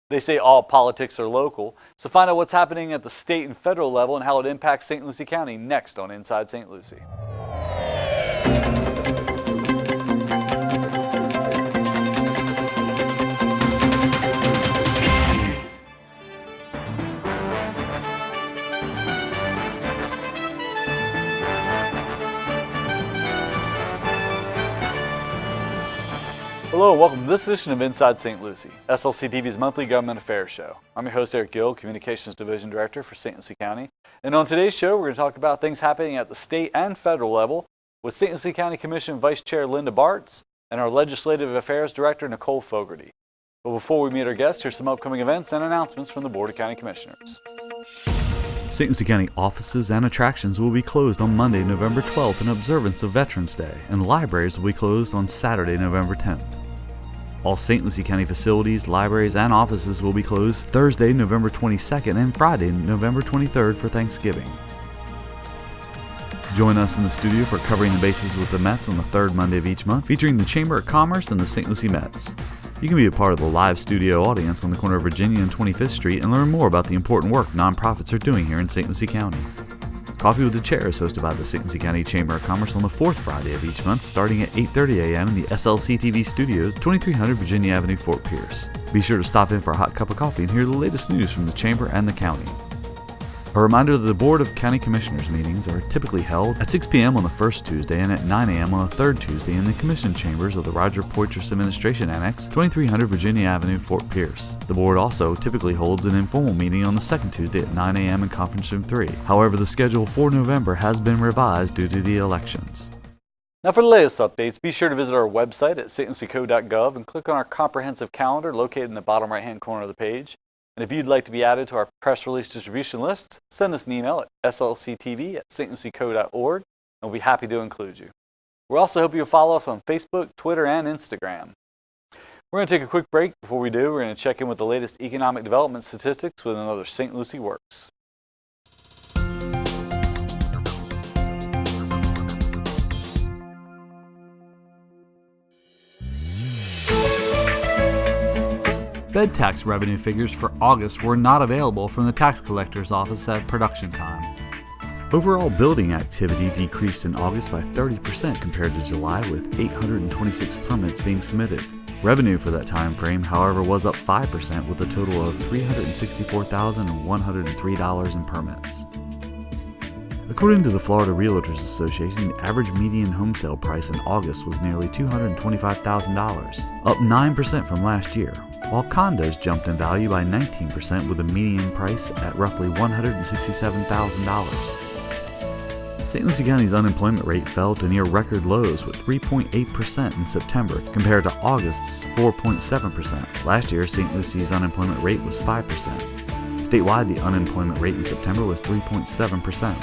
They say all politics are local, so find out what's happening at the state and federal level and how it impacts St. Lucie County next on Inside St. Lucie. Hello and welcome to this edition of Inside St. Lucie, SLC TV's monthly government affairs show. I'm your host Eric Gill, Communications Division Director for St. Lucie County. And on today's show, we're going to talk about things happening at the state and federal level with St. Lucie County Commission Vice Chair Linda Bartz and our Legislative Affairs Director Nicole Fogarty. But before we meet our guests, here's some upcoming events and announcements from the Board of County Commissioners. St. Lucie County offices and attractions will be closed on Monday, November 12th in observance of Veterans Day, and the libraries will be closed on Saturday, November 10th. All St. Lucie County facilities, libraries, and offices will be closed Thursday, November 22nd and Friday, November 23rd for Thanksgiving. Join us in the studio for Covering the Bases with the Mets on the third Monday of each month, featuring the Chamber of Commerce and the St. Lucie Mets. You can be a part of the live studio audience on the corner of Virginia and 25th Street and learn more about the important work nonprofits are doing here in St. Lucie County. Coffee with the Chair is hosted by the St. Lucie County Chamber of Commerce on the fourth Friday of each month, starting at 8:30 a.m. in the SLC TV studios, 2300 Virginia Avenue, Fort Pierce. Be sure to stop in for a hot cup of coffee and hear the latest news from the Chamber and the County. A reminder that the Board of County Commissioners meetings are typically held at 6 p.m. on the first Tuesday and at 9 a.m. on the third Tuesday in the Commission Chambers of the Roger Poitras Administration Annex, 2300 Virginia Avenue, Fort Pierce. The Board also typically holds an informal meeting on the second Tuesday at 9 a.m. in Conference Room 3. However, the schedule for November has been revised due to the elections. Now for the latest updates, be sure to visit our website at stlucieco.gov and click on our comprehensive calendar located in the bottom right-hand corner of the page. And if you'd like to be added to our press release distribution list, send us an email at slctv@stlucieco.org, and we'll be happy to include you. We also hope you'll follow us on Facebook, Twitter, and Instagram. We're going to take a quick break. Before we do, we're going to check in with the latest economic development statistics with another St. Lucie Works. Bed tax revenue figures for August were not available from the tax collector's office at production time. Overall building activity decreased in August by 30% compared to July, with 826 permits being submitted. Revenue for that time frame, however, was up 5% with a total of $364,103 in permits. According to the Florida Realtors Association, the average median home sale price in August was nearly $225,000, up 9% from last year, while condos jumped in value by 19% with a median price at roughly $167,000. St. Lucie County's unemployment rate fell to near record lows with 3.8% in September compared to August's 4.7%. Last year, St. Lucie's unemployment rate was 5%. Statewide, the unemployment rate in September was 3.7%.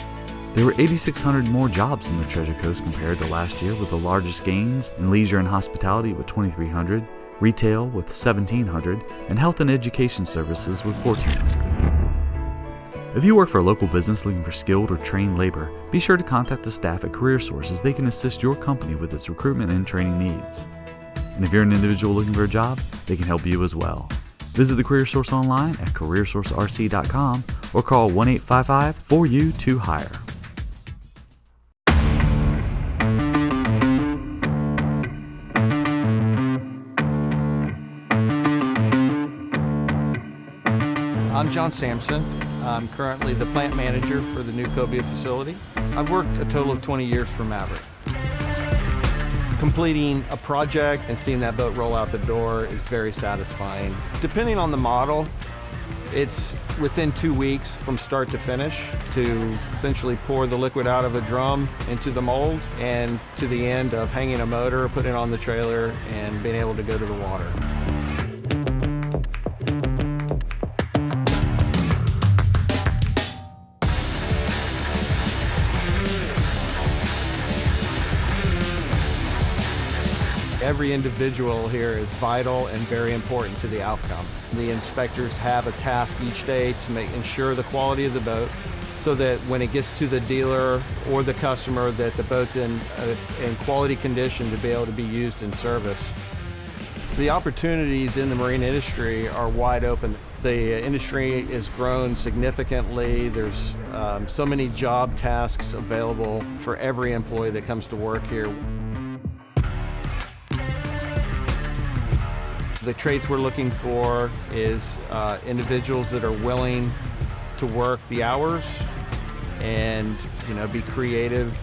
There were 8,600 more jobs in the Treasure Coast compared to last year, with the largest gains in leisure and hospitality with 2,300, retail with 1,700, and health and education services with 1,400. If you work for a local business looking for skilled or trained labor, be sure to contact the staff at CareerSource as they can assist your company with its recruitment and training needs. And if you're an individual looking for a job, they can help you as well. Visit the CareerSource online at careersourcerc.com or call 1-855-4U2-HIRE. I'm John Sampson. I'm currently the plant manager for the new Cobia facility. I've worked a total of 20 years for Maverick. Completing a project and seeing that boat roll out the door is very satisfying. Depending on the model, it's within 2 weeks from start to finish to essentially pour the liquid out of a drum into the mold and to the end of hanging a motor, putting it on the trailer, and being able to go to the water. Every individual here is vital and very important to the outcome. The inspectors have a task each day to ensure the quality of the boat so that when it gets to the dealer or the customer that the boat's in quality condition to be able to be used in service. The opportunities in the marine industry are wide open. The industry has grown significantly. There's so many job tasks available for every employee that comes to work here. The traits we're looking for is individuals that are willing to work the hours and be creative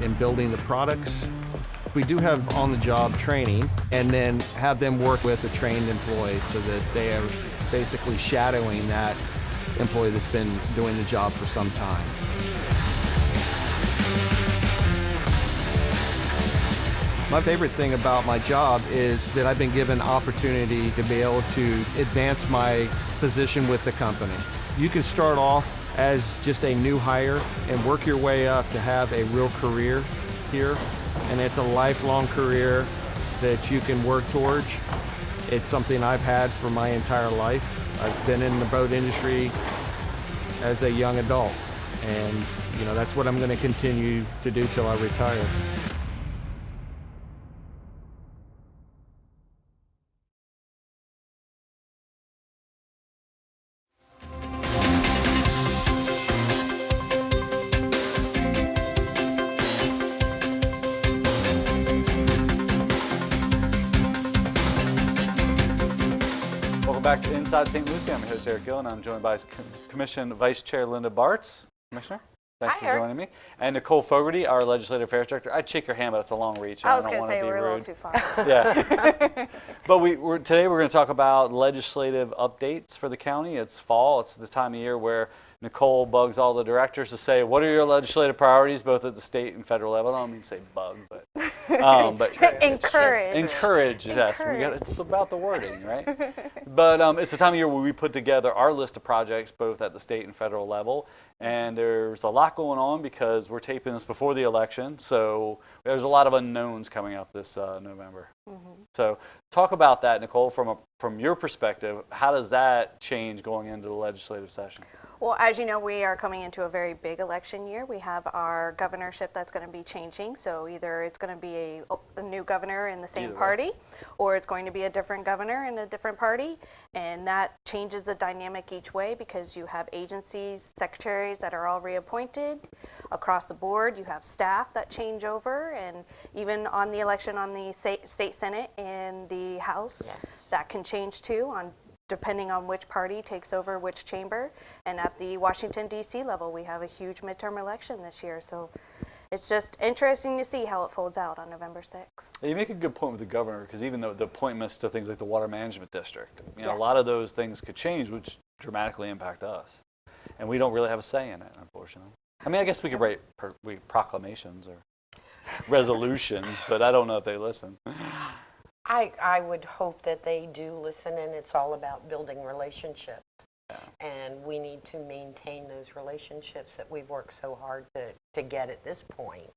in building the products. We do have on-the-job training and then have them work with a trained employee so that they are basically shadowing that employee that's been doing the job for some time. My favorite thing about my job is that I've been given opportunity to be able to advance my position with the company. You can start off as just a new hire and work your way up to have a real career here. And it's a lifelong career that you can work towards. It's something I've had for my entire life. I've been in the boat industry as a young adult, and that's what I'm going to continue to do till I retire. Welcome back to Inside St. Lucie. I'm your host, Eric Gill, and I'm joined by Commission Vice Chair Linda Bartz. Commissioner, thanks for joining me. And Nicole Fogarty, our Legislative Affairs Director. I'd shake your hand, but it's a long reach. I was going to say we're a little too far. Yeah. But today we're going to talk about legislative updates for the county. It's fall. It's the time of year where Nicole bugs all the directors to say, what are your legislative priorities, both at the state and federal level? I don't mean to say bug, but Encourage. Encourage, yes. It's about the wording, right? But it's the time of year where we put together our list of projects, both at the state and federal level. And there's a lot going on because we're taping this before the election. So there's a lot of unknowns coming up this November. Mm-hmm. So talk about that, Nicole, from your perspective. How does that change going into the legislative session? Well, as you know, we are coming into a very big election year. We have our governorship that's going to be changing. So either it's going to be a new governor in the same party, or it's going to be a different governor in a different party. And that changes the dynamic each way because you have agencies, secretaries that are all reappointed across the board. You have staff that change over, and even on the election on the state Senate and the House, that can change too depending on which party takes over which chamber. And at the Washington, D.C. level, we have a huge midterm election this year. So it's just interesting to see how it folds out on November 6th. You make a good point with the governor, because even though the appointments to things like the Water Management District, a Yes. lot of those things could change, which dramatically impact us. And we don't really have a say in it, unfortunately. I mean, I guess we could write proclamations or resolutions, but I don't know if they listen. I would hope that they do listen, and it's all about building relationships. Yeah. And we need to maintain those relationships that we've worked so hard to get at this point.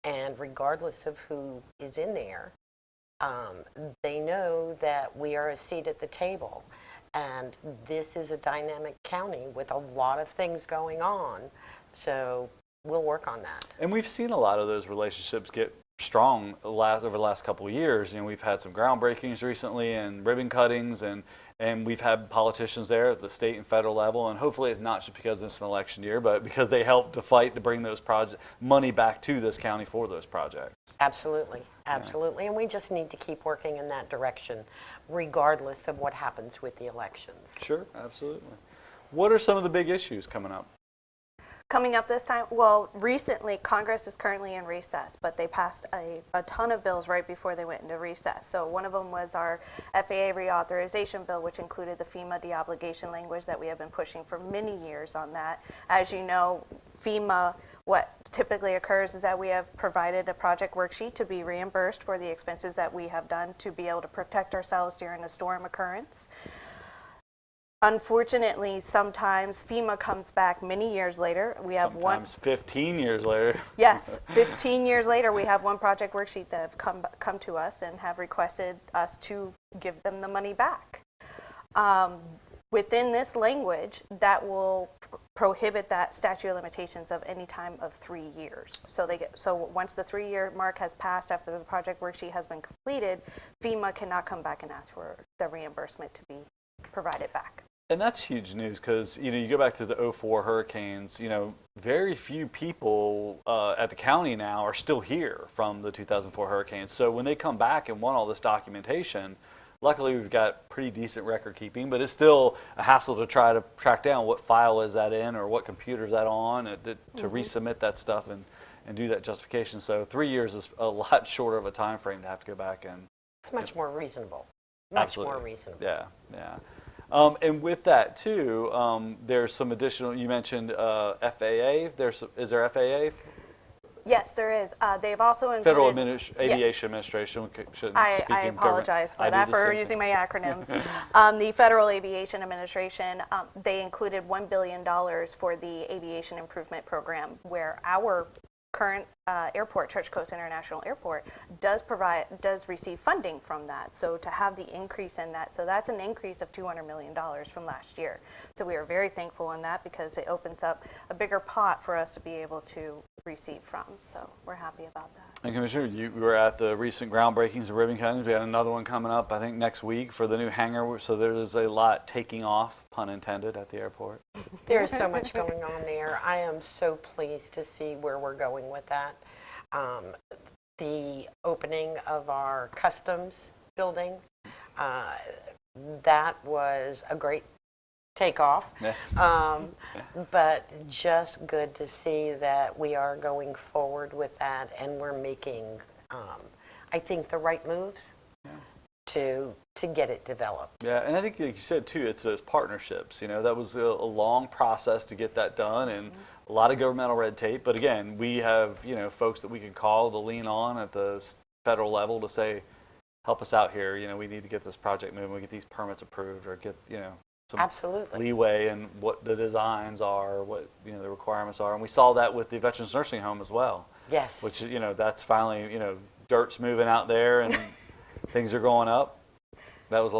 And regardless of who is in there, they know that we are a seat at the table. And this is a dynamic county with a lot of things going on. So we'll work on that. And we've seen a lot of those relationships get strong over the last couple of years. We've had some groundbreakings recently and ribbon cuttings, and we've had politicians there at the state and federal level, and hopefully it's not just because it's an election year, but because they helped to fight to bring those money back to this county for those projects. Absolutely. And we just need to keep working in that direction regardless of what happens with the elections. Sure, absolutely. What are some of the big issues coming up? Coming up this time, well, recently Congress is currently in recess, but they passed a ton of bills right before they went into recess. So one of them was our FAA reauthorization bill, which included the FEMA deobligation language that we have been pushing for many years on that. As you know, FEMA, what typically occurs is that we have provided a project worksheet to be reimbursed for the expenses that we have done to be able to protect ourselves during a storm occurrence. Unfortunately, sometimes FEMA comes back many years later. We have sometimes 15 years later. Yes, 15 years later, we have one project worksheet that have come to us and have requested us to give them the money back. Within this language, that will prohibit that statute of limitations of any time of 3 years. So once the 3-year mark has passed after the project worksheet has been completed, FEMA cannot come back and ask for the reimbursement to be provided back. And that's huge news because, you go back to the '04 hurricanes, very few people at the county now are still here from the 2004 hurricanes. So when they come back and want all this documentation, luckily we've got pretty decent record keeping, but it's still a hassle to try to track down what file is that in or what computer is that on to resubmit that stuff and do that justification. So 3 years is a lot shorter of a time frame to have to go back and. It's much more reasonable. Much Absolutely. more reasonable. Yeah, yeah. And with that too, there's some additional. You mentioned FAA. Is there FAA? Yes, there is. They've also included Federal Aviation Administration. I apologize for that, for using my acronyms. The Federal Aviation Administration, they included $1 billion for the Aviation Improvement Program, where our current airport, Church Coast International Airport, does receive funding from that. So to have the increase in that, so that's an increase of $200 million from last year. So we are very thankful in that because it opens up a bigger pot for us to be able to receive from. So we're happy about that. And Commissioner, you were at the recent groundbreakings in ribbon cuttings. We got another one coming up, I think, next week for the new hangar. So there's a lot taking off, pun intended, at the airport. There is so much going on there. I am so pleased to see where we're going with that. The opening of our customs building, that was a great takeoff. Yeah. But just good to see that we are going forward with that and we're making, I think, the right moves to get it developed. Yeah, and I think, like you said too, it's those partnerships. That was a long process to get that done, and a lot of governmental red tape. But again, we have folks that we can call to lean on at the federal level to say, help us out here. We need to get this project moving. We get these permits approved, or get some Absolutely. leeway in what the designs are, what the requirements are. And we saw that with the Veterans Nursing Home as well. Yes. Which that's finally dirt's moving out there and things are going up. That was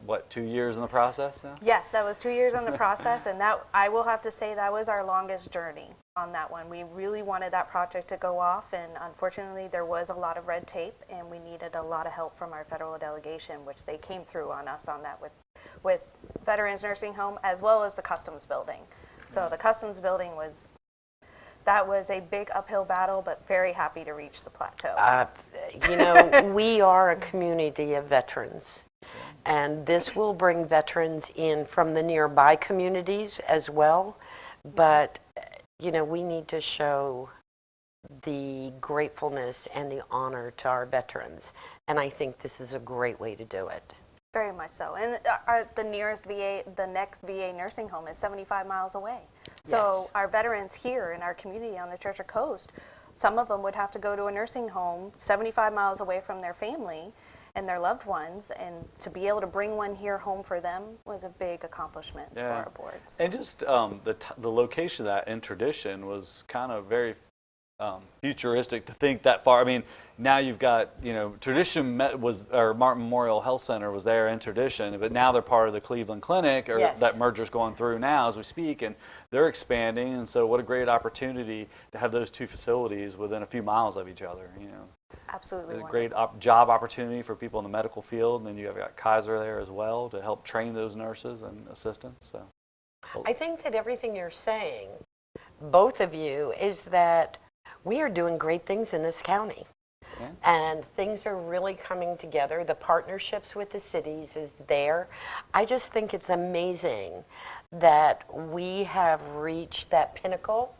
what, 2 years in the process now? Yes, that was 2 years in the process, and that, I will have to say, that was our longest journey on that one. We really wanted that project to go off, and unfortunately there was a lot of red tape, and we needed a lot of help from our federal delegation, which they came through on us on that with Veterans Nursing Home as well as the customs building. So the customs building was a big uphill battle, but very happy to reach the plateau. We are a community of veterans. And this will bring veterans in from the nearby communities as well. But, we need to show the gratefulness and the honor to our veterans. And I think this is a great way to do it. Very much so. And the next VA nursing home is 75 miles away. So Yes. our veterans here in our community on the Churchill Coast, some of them would have to go to a nursing home 75 miles away from their family and their loved ones, and to be able to bring one here home for them was a big accomplishment for our boards. And just the location of that in tradition was kind of very futuristic to think that far. I mean, now you've got, Tradition Martin Memorial Health Center was there in Tradition, but now they're part of the Cleveland Clinic, or Yes. that merger's going through now as we speak, and they're expanding. And so what a great opportunity to have those two facilities within a few miles of each other. Absolutely A wonderful. great job opportunity for people in the medical field, and then you have got Kaiser there as well to help train those nurses and assistants. So I think that everything you're saying, both of you, is that we are doing great things in this county. Yeah. And things are really coming together. The partnerships with the cities is there. I just think it's amazing that we have reached that pinnacle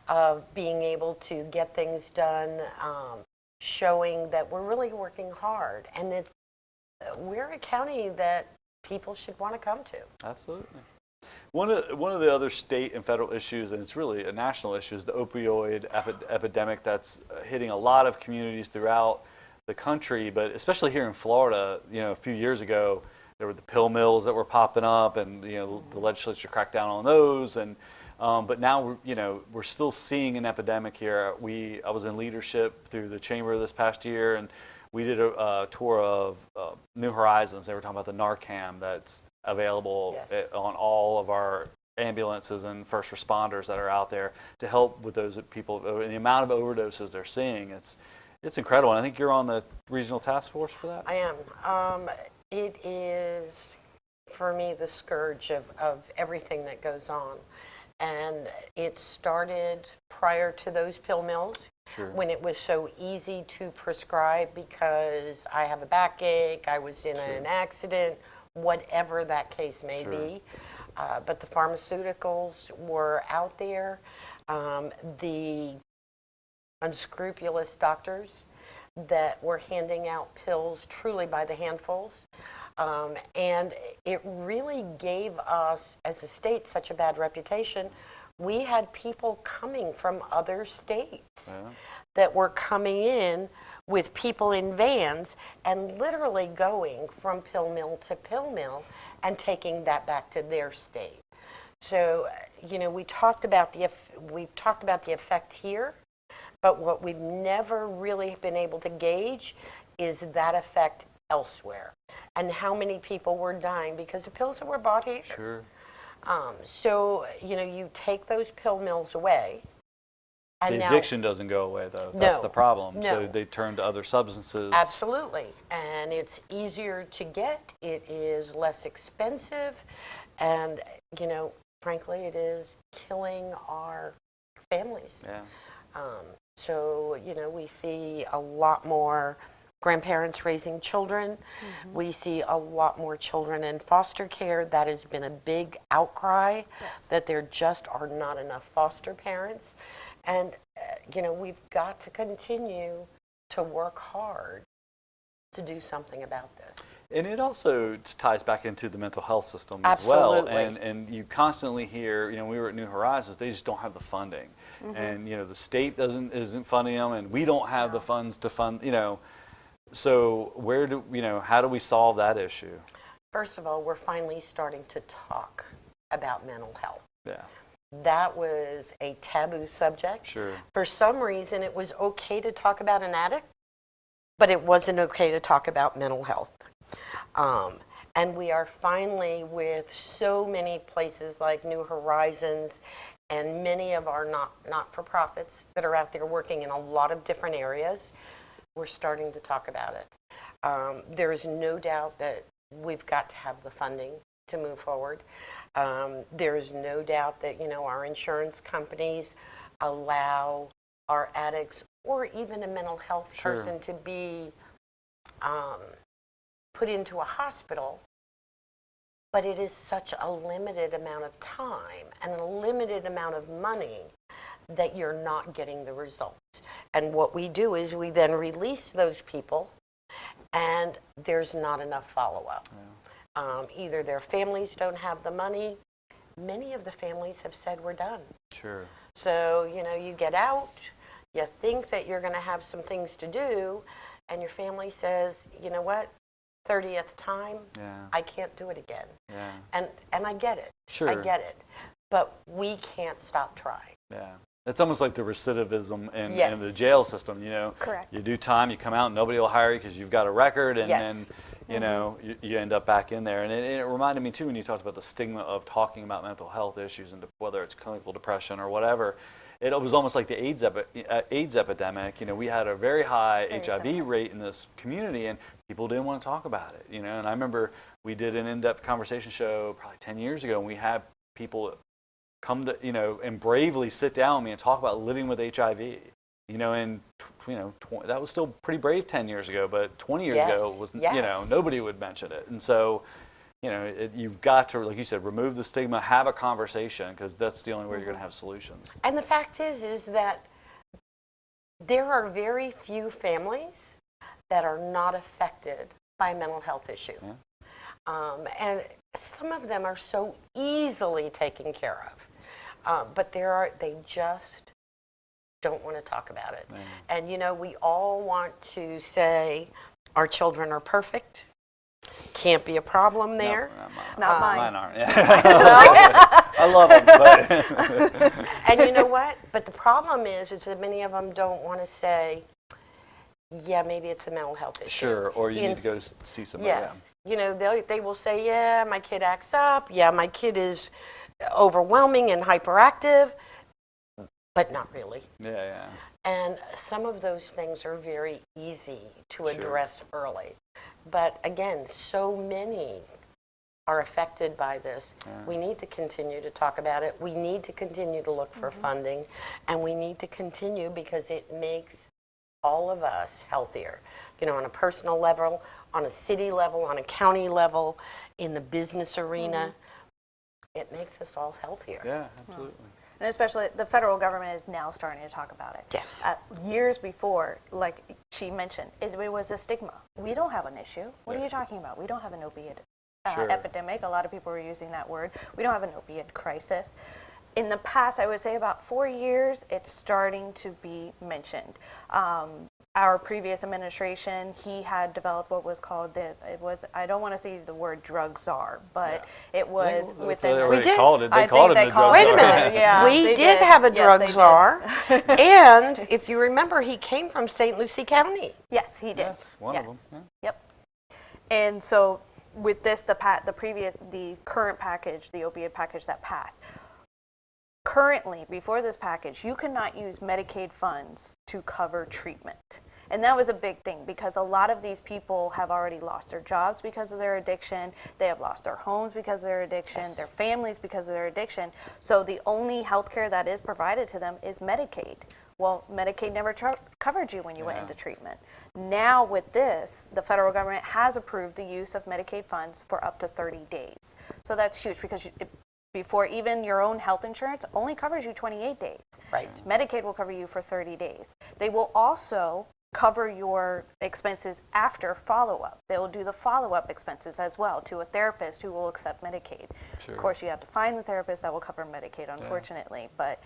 of being able to get things done, showing that we're really working hard. And we're a county that people should want to come to. Absolutely. One of the other state and federal issues, and it's really a national issue, is the opioid epidemic that's hitting a lot of communities throughout the country, but especially here in Florida. A few years ago, there were the pill mills that were popping up, and the legislature cracked down on those. And but now we're still seeing an epidemic here. I was in leadership through the chamber this past year, and we did a tour of New Horizons. They were talking about the Narcan that's available Yes. on all of our ambulances and first responders that are out there to help with those people, and the amount of overdoses they're seeing. It's incredible. And I think you're on the regional task force for that. I am. It is, for me, the scourge of everything that goes on. And it started prior to those pill mills, Sure. when it was so easy to prescribe because I have a backache, I was in an accident, whatever that case may Sure. be. But the pharmaceuticals were out there. The unscrupulous doctors that were handing out pills truly by the handfuls. And it really gave us, as a state, such a bad reputation. We had people coming from other states that were coming in with people in vans and literally going from pill mill to pill mill and taking that back to their state. So, you know, we've talked about the effect here, but what we've never really been able to gauge is that effect elsewhere, and how many people were dying because the pills that were bought here. Sure. So, you know, you take those pill mills away, and The now, addiction doesn't go away, though. That's No, the problem. So no. they turn to other substances. absolutely, and it's easier to get, it is less expensive, and, you know, frankly, it is killing our families. Yeah. So, you know, we see a lot more grandparents raising children. We see a lot more children in foster care. That has been a big outcry, that there just are not enough foster parents. And, you know, we've got to continue to work hard to do something about this. And it also ties back into the mental health system as well. Absolutely. And you constantly hear, you know, we were at New Horizons, they just don't have the funding. And, you know, the state isn't funding them, and we don't have the funds to fund, you know. So how do we solve that issue? First of all, we're finally starting to talk about mental health. Yeah, That was a taboo subject. sure. For some reason, it was okay to talk about an addict, but it wasn't okay to talk about mental health. And we are finally, with so many places like New Horizons and many of our not-for-profits that are out there working in a lot of different areas, we're starting to talk about it. There is no doubt that we've got to have the funding to move forward. There is no doubt that, you know, our insurance companies allow our addicts or even a mental health Sure. person to be put into a hospital, but it is such a limited amount of time and a limited amount of money that you're not getting the results. And what we do is we then release those people, and there's not enough follow-up. Either their families don't have the money. Many of the families have said, we're done. Sure. So, you know, you get out, you think that you're going to have some things to do, and your family says, you know what, 30th time, Yeah. I can't do it again. Yeah. And I get it. Sure. I get it. But we can't stop trying. Yeah. It's almost like the recidivism in Yes. the jail system, you know. Correct. You do time, you come out, nobody will hire you because you've got a record, and Yes. then, you know, you end up back in there. And it reminded me, too, when you talked about the stigma of talking about mental health issues, and whether it's clinical depression or whatever. It was almost like the AIDS epidemic. You know, we had a very high Very HIV similar. rate in this community, and people didn't want to talk about it, you know. And I remember we did an in-depth conversation show probably 10 years ago, and we had people come to, you know, and bravely sit down with me and talk about living with HIV. You know, and that was still pretty brave 10 years ago, but 20 years Yes, ago was, you yes. know, nobody would mention it. And so, you know, you've got to, like you said, remove the stigma, have a conversation, because that's the only way you're going to have solutions. And the fact is that there are very few families that are not affected by a mental health issue. Yeah. And some of them are so easily taken care of. But they just don't want to talk about it. Yeah. And, you know, we all want to say our children are perfect. Can't be a problem there. No, mine. It's not mine. Mine aren't. I love them, but And you know what? But the problem is that many of them don't want to say, yeah, maybe it's a mental health issue. sure. Or you need to go Ins- see somebody. Yes. You know, they will say, yeah, my kid acts up. Yeah, my kid is overwhelming and hyperactive, but not really. Yeah. And some of those things are very easy to Sure. address early. But again, so many are affected by this. Yeah. We need to continue to talk about it. We need to continue to look for funding, and we need to continue because it makes all of us healthier. You know, on a personal level, on a city level, on a county level, in the business arena. It makes us all healthier. Yeah, absolutely. And especially the federal government is now starting to talk about it. Yes. Years before, like she mentioned, it was a stigma. We don't have an issue. What are you talking about? We don't have an opiate Sure. epidemic. A lot of people were using that word. We don't have an opiate crisis. In the past, I would say about 4 years, it's starting to be mentioned. Our previous administration, he had developed what was called I don't want to say the word drug czar, but it was Well, within. they already did. called it. They I called think him they the called drug Wait a czar. minute. Yeah, we they did have a Yes, drug they did. czar. And if you remember, he came from St. Lucie County. Yes, he did. Yes, one of them. Yep. And so with this, the current package, the opiate package that passed, currently, before this package, you cannot use Medicaid funds to cover treatment. And that was a big thing because a lot of these people have already lost their jobs because of their addiction. They have lost their homes because of their addiction, their families because of their addiction. So the only health care that is provided to them is Medicaid. Well, Medicaid never covered you when you went into treatment. Now with this, the federal government has approved the use of Medicaid funds for up to 30 days. So that's huge because before even your own health insurance only covers you 28 days. Right. Medicaid will cover you for 30 days. They will also cover your expenses after follow-up. They'll do the follow-up expenses as well to a therapist who will accept Medicaid. Sure. Of course, you have to find the therapist that will cover Medicaid, unfortunately, but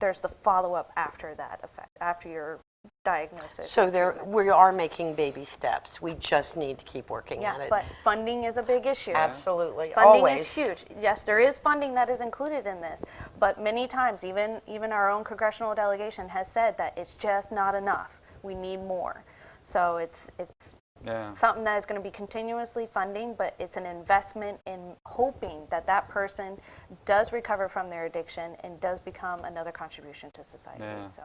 there's the follow-up after that effect, after your diagnosis. So and treatment. we are making baby steps. We just need to keep working at Yeah, it. but funding is a big issue. Absolutely. Funding Always. is huge. Yes, there is funding that is included in this, but many times, even our own congressional delegation has said that it's just not enough. We need more. So it's Yeah. something that is going to be continuously funding, but it's an investment in hoping that that person does recover from their addiction and does become another contribution to society. Yeah. So.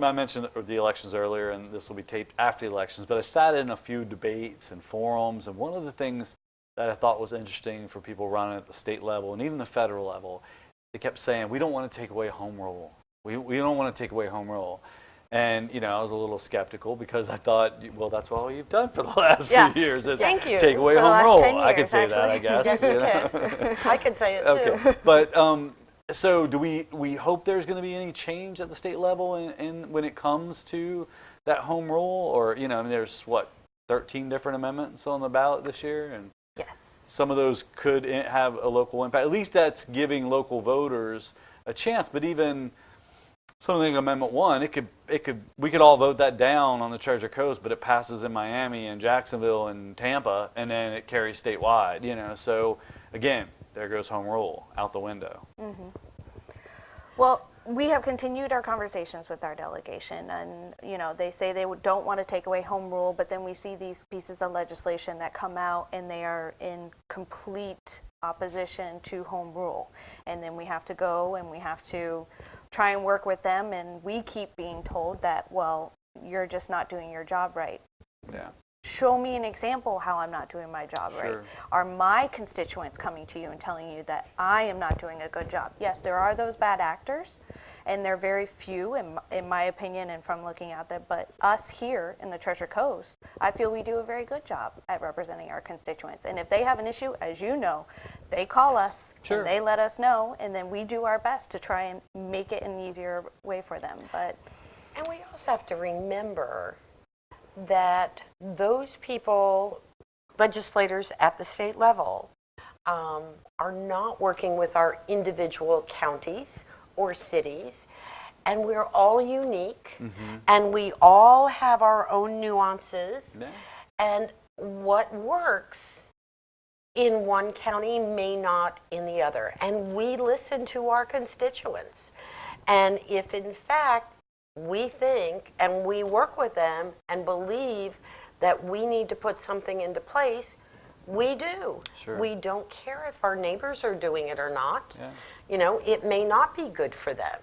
I mentioned the elections earlier, and this will be taped after the elections, but I sat in a few debates and forums, and one of the things that I thought was interesting for people running at the state level and even the federal level, they kept saying, we don't want to take away home rule. We don't want to take away home rule. And, I was a little skeptical because I thought, well, that's all you've done for the last Yeah. few years is Thank you. take away For the home last rule. 10 I could years, say that, I actually. guess. Yes, you can. I could say it too. Okay, but so do we hope there's going to be any change at the state level in when it comes to that home rule, or there's 13 different amendments on the ballot this year, and Yes. some of those could have a local impact. At least that's giving local voters a chance. But even something like Amendment 1, we could all vote that down on the Treasure Coast, but it passes in Miami and Jacksonville and Tampa, and then it carries statewide. So again, there goes home rule out the window. Well, we have continued our conversations with our delegation, and they say they don't want to take away home rule, but then we see these pieces of legislation that come out and they are in complete opposition to home rule, and then we have to go and we have to try and work with them, and we keep being told that, well, you're just not doing your job right. Yeah. Show me an example how I'm not doing my job right. Sure. Are my constituents coming to you and telling you that I am not doing a good job? Yes, there are those bad actors, and they're very few in my opinion and from looking at them, but us here in the Treasure Coast, I feel we do a very good job at representing our constituents. And if they have an issue, as you know, they call us Sure. and they let us know, and then we do our best to try and make it an easier way for them. But And we also have to remember that those people, legislators at the state level, are not working with our individual counties or cities, and we're all unique, and we all have our own nuances, Yeah. and what works in one county may not in the other. And we listen to our constituents. And if in fact we think and we work with them and believe that we need to put something into place, We do. Sure. We don't care if our neighbors are doing it or not. Yeah. You know, it may not be good for them.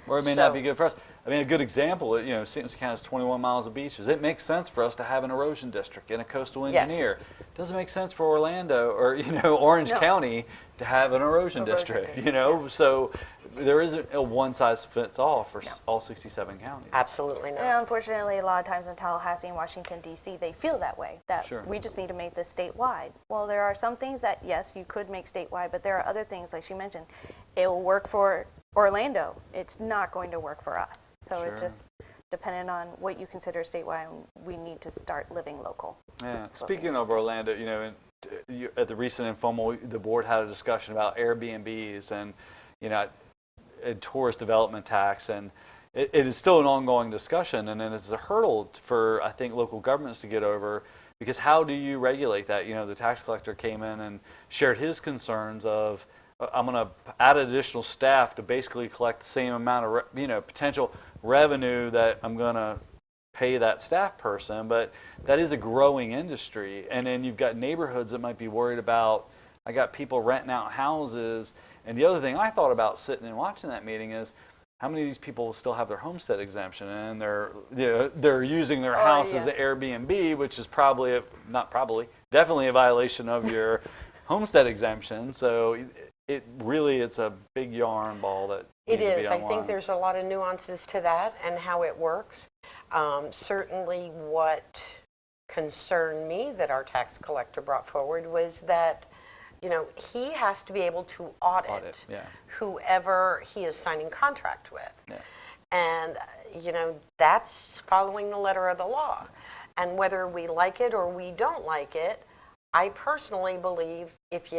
Or it may not So- be good for us. I mean, a good example, you know, St. Lucie County has 21 miles of beaches. It makes sense for us to have an erosion district and a coastal engineer. It doesn't make sense for Orlando or, you know, Orange No. County to have an erosion Erosion district, district. you know? So there isn't a one-size-fits-all for all 67 counties. Absolutely not. And unfortunately, a lot of times in Tallahassee and Washington, D.C., they feel that way, that Sure. we just need to make this statewide. Well, there are some things that, yes, you could make statewide, but there are other things, like she mentioned, it will work for Orlando. It's not going to work for us. So it's Sure. just dependent on what you consider statewide, and we need to start living local. Yeah. Speaking of Orlando, you know, at the recent informal, the board had a discussion about Airbnbs and, you know, a tourist development tax, and it is still an ongoing discussion, and then it's a hurdle for, I think, local governments to get over, because how do you regulate that? You know, the tax collector came in and shared his concerns of, I'm going to add additional staff to basically collect the same amount of, you know, potential revenue that I'm going to pay that staff person, but that is a growing industry. And then you've got neighborhoods that might be worried about, I got people renting out houses. And the other thing I thought about sitting and watching that meeting is, how many of these people still have their homestead exemption and they're using their house as the yes. Airbnb, which is probably, definitely a violation of your homestead exemption. So it's a big yarn ball that It needs to be is. I unwound. think there's a lot of nuances to that and how it works. Certainly what concerned me that our tax collector brought forward was that, you know, he has to be able to audit yeah. whoever he is signing contract with. Yeah. And, you know, that's following the letter of the law. And whether we like it or we don't like it, I personally believe if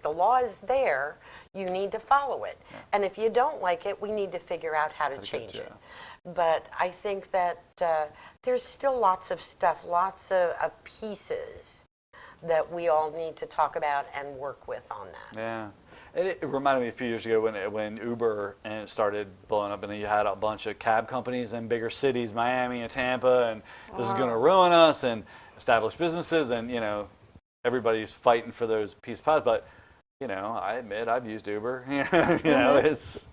the law is there, you need to follow it. Yeah. And if you don't like it, we need to figure out how to change it. But I think that there's still lots of stuff, lots of pieces that we all need to talk about and work with on that. Yeah. It reminded me a few years ago when Uber and it started blowing up, and then you had a bunch of cab companies in bigger cities, Miami and Tampa, and this is going to ruin us and establish businesses, and, you know, everybody's fighting for those piece of pies. But, you know, I admit I've used Uber. You know, it's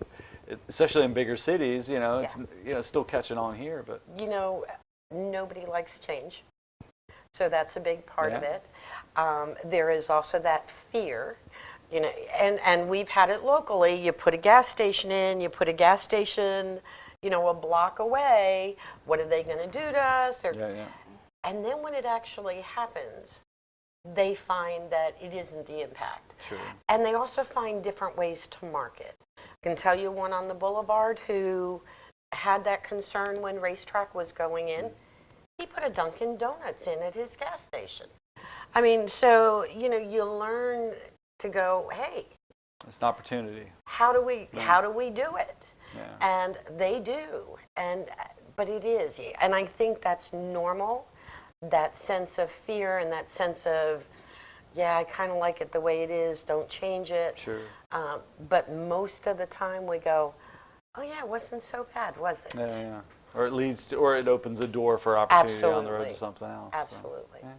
especially in bigger cities. You know, it's Yes. you know still catching on here, but You know, nobody likes change. So that's a big part of Yeah. it. There is also that fear, you know, and we've had it locally. You put a gas station in, you put a gas station, you know, a block away. What are they going to do to us? yeah. And then when it actually happens, they find that it isn't the impact. Sure. And they also find different ways to market. I can tell you one on the boulevard who had that concern when Racetrack was going in. He put a Dunkin' Donuts in at his gas station. I mean, so, you know, you learn to go, hey, It's an opportunity. how do we do it? Yeah. And they do. But it is. And I think that's normal, that sense of fear and that sense of, yeah, I kind of like it the way it is, don't change it. Sure. But most of the time we go, oh yeah, it wasn't so bad, was it? Yeah. Or it opens a door for opportunity on the road to Absolutely. something else. so. Absolutely. Yeah.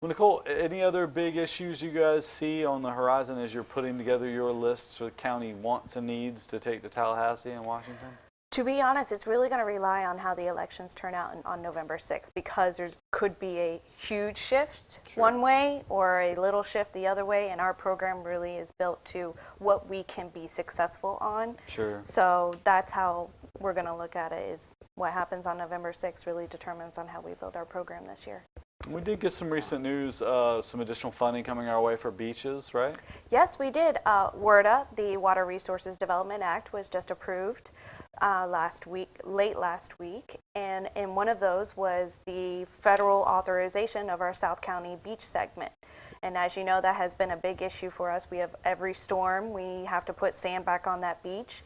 Well, Nicole, any other big issues you guys see on the horizon as you're putting together your lists for the county wants and needs to take to Tallahassee and Washington? To be honest, it's really going to rely on how the elections turn out on November 6th, because there could be a huge shift Sure. one way or a little shift the other way, and our program really is built to what we can be successful on. Sure. So that's how we're going to look at it, is what happens on November 6th really determines on how we build our program this year. We did get some recent news, some additional funding coming our way for beaches, right? Yes, we did. WRDA, the Water Resources Development Act, was just approved late last week, and in one of those was the federal authorization of our South County beach segment. And as you know, that has been a big issue for us. We have every storm, we have to put sand back on that beach.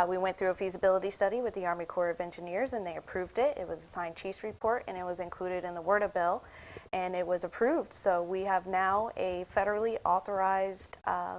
We went through a feasibility study with the Army Corps of Engineers, and they approved it. It was a signed chief's report, and it was included in the WRDA bill, and it was approved. So we have now a federally authorized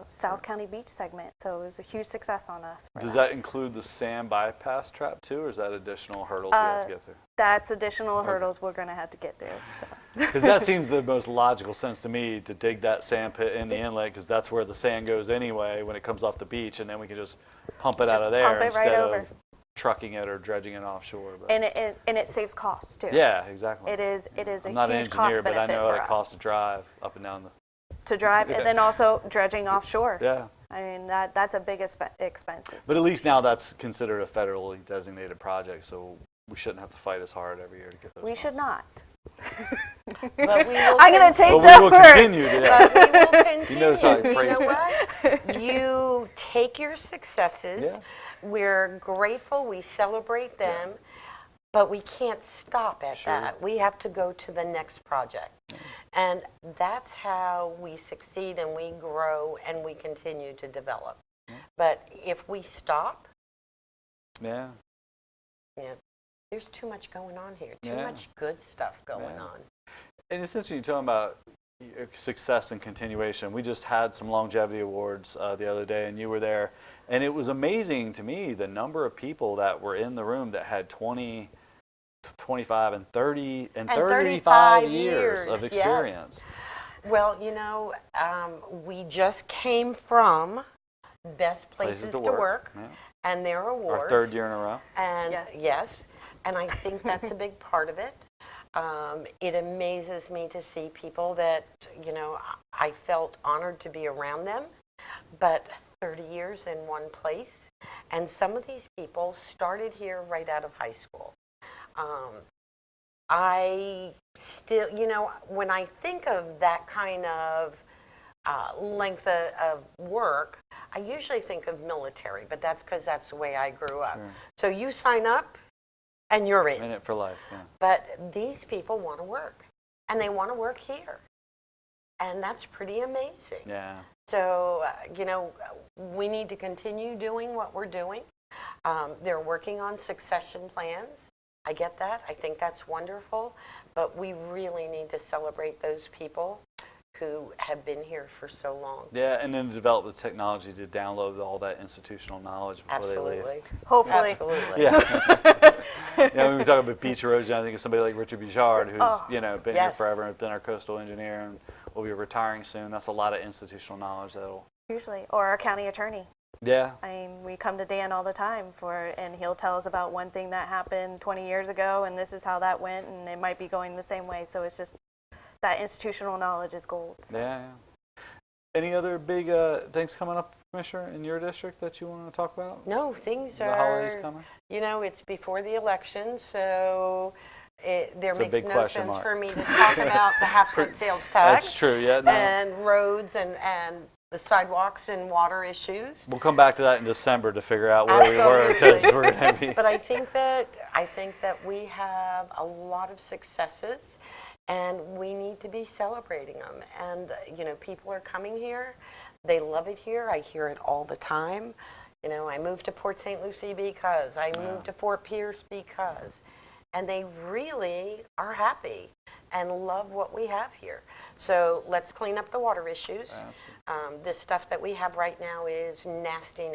South County beach segment. So it was a huge success on us. Does that include the sand bypass trap too, or is that additional hurdles we have to get through? That's additional hurdles we're going to have to get through. So. Because that seems the most logical sense to me, to dig that sand pit in the inlet, because that's where the sand goes anyway when it comes off the beach, and then we can just pump it out of there pump it right instead over. of trucking it or dredging it offshore. But And it saves costs too. yeah, exactly. It is a I'm not an huge cost engineer, but I benefit know for what it us costs to drive up and down the. to drive, and then also dredging offshore. Yeah. I mean, that's a big expense. But at least now that's considered a federally designated project, so we shouldn't have to fight as hard every year to get those. We should funds. not. But we will I'm going to take But that we will word. continue to. But Yes. we will continue. He knows how to You phrase know it. what? You take your successes. Yeah. We're grateful. We celebrate them. But we can't stop at Sure. that. We have to go to the next project. And that's how we succeed and we grow and we continue to develop. But if we stop, Yeah. there's too much going on here. Too Yeah. much good stuff going Yeah. on. And essentially, you're talking about success and continuation. We just had some longevity awards the other day, and you were there, and it was amazing to me the number of people that were in the room that had 20, 25, and 30 and 35 years of yes. experience. Well, we just came from Best Places to Work Yeah. and their awards. Our third year in a row. And Yes. and I think that's a big part of it. It amazes me to see people that, I felt honored to be around them, but 30 years in one place. And some of these people started here right out of high school. I still, when I think of that kind of length of work, I usually think of military, but that's because that's the way I grew up. Sure. So you sign up and you're in. In it for life. Yeah. But these people want to work, and they want to work here. And that's pretty amazing. Yeah. So, we need to continue doing what we're doing. They're working on succession plans. I get that. I think that's wonderful. But we really need to celebrate those people who have been here for so long. Yeah, and then develop the technology to download all that institutional knowledge before they leave. Absolutely. Hopefully. Absolutely. Yeah. When we talk about beach erosion, I think of somebody like Richard Bouchard, who's been here Yes. forever and been our coastal engineer and will be retiring soon. That's a lot of institutional knowledge that'll. Usually, or our county attorney. Yeah. I mean, we come to Dan all the time and he'll tell us about one thing that happened 20 years ago, and this is how that went, and it might be going the same way. So it's just that institutional knowledge is gold. So. Yeah. Any other big things coming up, Commissioner, in your district that you want to talk about? No, things The are. holidays coming? It's before the election, so there It's a makes big no question sense mark. for me to talk about the half-cent sales tax. That's true. Yeah. No. And roads and the sidewalks and water issues. We'll come back to that in December to figure out where we were, because we're going to be. But I think that we have a lot of successes, and we need to be celebrating them. And people are coming here; they love it here. I hear it all the time. I moved to Port St. Lucie because I moved to Fort Pierce because, and they really are happy and love what we have here. So let's clean up the water issues. This stuff that we have right now is nasty.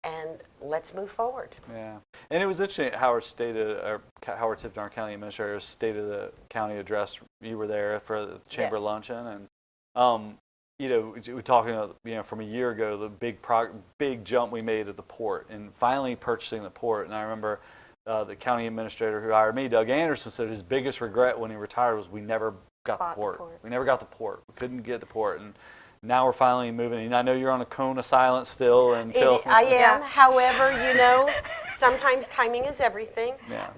And let's move forward. Yeah, and it was interesting. Howard Tipton, our county administrator, State of the County address. You were there for the chamber Yes. luncheon, and we're talking about, from a year ago, the big jump we made at the port, and finally purchasing the port. And I remember the county administrator who hired me, Doug Anderson, said his biggest regret when he retired was we never got the port. We never got the port. We couldn't get the port, and now we're finally moving. And I know you're on a cone of silence still until. I am. Yeah. However, sometimes timing is everything. Yeah.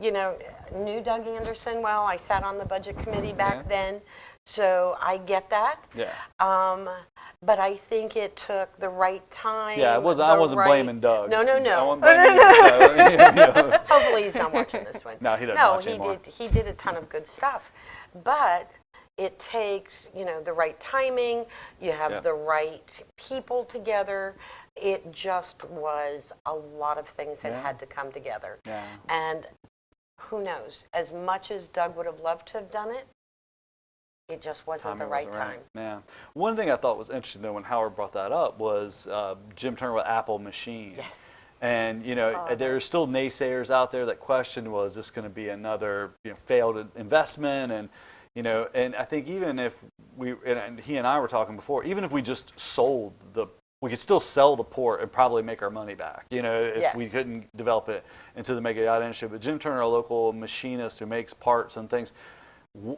Knew Doug Anderson well. I sat on the budget committee back Yeah. then, so I get that. Yeah. But I think it took the right time. Yeah, I wasn't blaming Doug. No. I wasn't blaming you, so, Hopefully he's not watching this one. No, he doesn't No, watch he anymore. did. He did a ton of good stuff, but it takes the right timing. You have Yeah. the right people together. It just was a lot of things that Yeah. had to come together. Yeah. And who knows? As much as Doug would have loved to have done it, it just wasn't the right time. Yeah. One thing I thought was interesting, though, when Howard brought that up was Jim Turner with Apple Machine. Yes. And there are still naysayers out there that question, well, is this going to be another failed investment? And and I think even if and he and I were talking before, even if we just sold we could still sell the port and probably make our money back, if Yes. we couldn't develop it into the mega yacht industry. But Jim Turner, a local machinist who makes parts and things,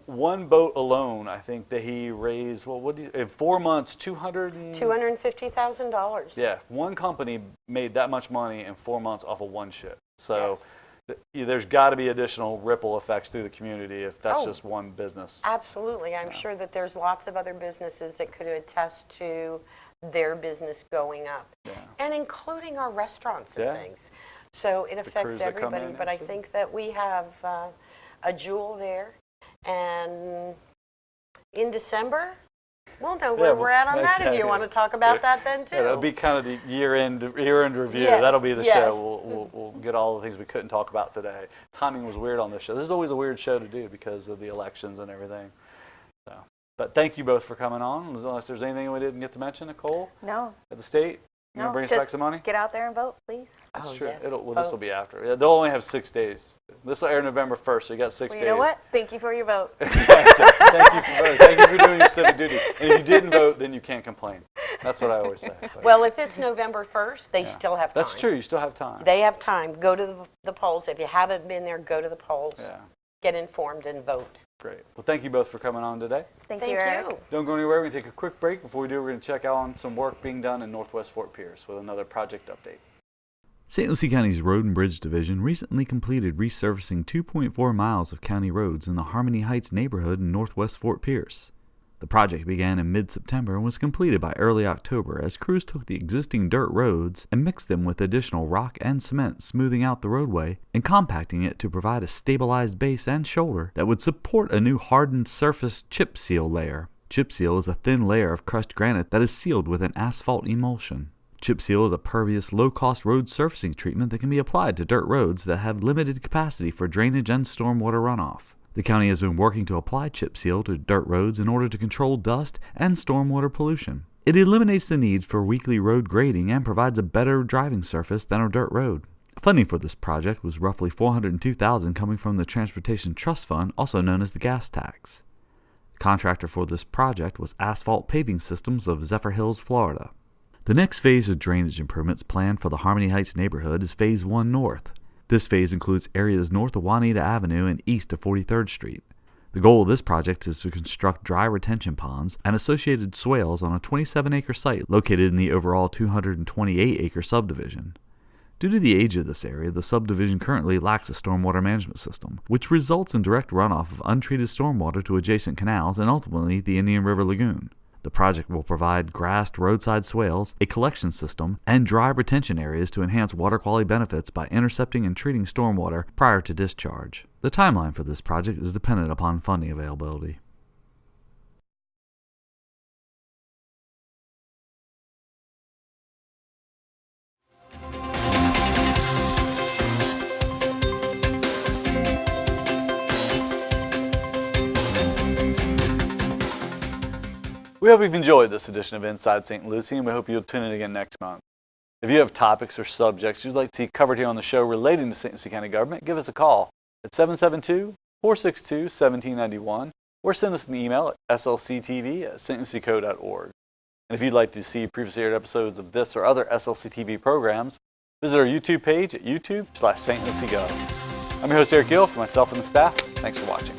one boat alone, I think that he raised, in 4 months, $250,000. Yeah, one company made that much money in 4 months off of one ship. So there's got to be additional ripple effects through the community if that's just one business. Absolutely. I'm sure that there's lots of other businesses that could attest to their business going up, and including our restaurants and things. So it affects crews that come everybody, in, but I absolutely. think that we have a jewel there, and in December, we'll know where we're at on that if you want to talk about that then too. Yeah, that'll be kind of the year-end review. Yes, That'll be the yes. show. We'll get all the things we couldn't talk about today. Timing was weird on this show. This is always a weird show to do because of the elections and everything. So, but thank you both for coming on. Unless there's anything we didn't get to mention, Nicole, No, at the state, you want to bring us back just some money? get out there and vote, please. That's Oh, true. yes. This will Vote. be after. Yeah, they'll only have 6 days. This will air November 1st, so you got 6 Well, days. you know what? Thank you for your vote. Thank you for voting. Thank you for doing your civic duty. And if you didn't vote, then you can't complain. That's what I always say. But Well, if it's November 1st, they still have time. that's true. You still have time. They have time. Go to the polls. If you haven't been there, go to the polls. Yeah, Get informed and vote. great. Well, thank you both for coming on today. Thank Thank you, Eric. you. Don't go anywhere. We're going to take a quick break. Before we do, we're going to check out on some work being done in Northwest Fort Pierce with another project update. St. Lucie County's Road and Bridge Division recently completed resurfacing 2.4 miles of county roads in the Harmony Heights neighborhood in northwest Fort Pierce. The project began in mid-September and was completed by early October as crews took the existing dirt roads and mixed them with additional rock and cement, smoothing out the roadway and compacting it to provide a stabilized base and shoulder that would support a new hardened surface chip seal layer. Chip seal is a thin layer of crushed granite that is sealed with an asphalt emulsion. Chip seal is a pervious, low-cost road surfacing treatment that can be applied to dirt roads that have limited capacity for drainage and stormwater runoff. The county has been working to apply chip seal to dirt roads in order to control dust and stormwater pollution. It eliminates the need for weekly road grading and provides a better driving surface than a dirt road. Funding for this project was roughly $402,000 coming from the Transportation Trust Fund, also known as the gas tax. The contractor for this project was Asphalt Paving Systems of Zephyr Hills, Florida. The next phase of drainage improvements planned for the Harmony Heights neighborhood is Phase 1 North. This phase includes areas north of Juanita Avenue and east of 43rd Street. The goal of this project is to construct dry retention ponds and associated swales on a 27-acre site located in the overall 228-acre subdivision. Due to the age of this area, the subdivision currently lacks a stormwater management system, which results in direct runoff of untreated stormwater to adjacent canals and ultimately the Indian River Lagoon. The project will provide grassed roadside swales, a collection system, and dry retention areas to enhance water quality benefits by intercepting and treating stormwater prior to discharge. The timeline for this project is dependent upon funding availability. We hope you've enjoyed this edition of Inside St. Lucie, and we hope you'll tune in again next month. If you have topics or subjects you'd like to see covered here on the show relating to St. Lucie County government, give us a call at 772-462-1791 or send us an email at slctv@stlucieco.org. And if you'd like to see previously aired episodes of this or other SLC TV programs, visit our YouTube page at youtube.com/StLucieGov. I'm your host, Eric Gill, for myself and the staff. Thanks for watching.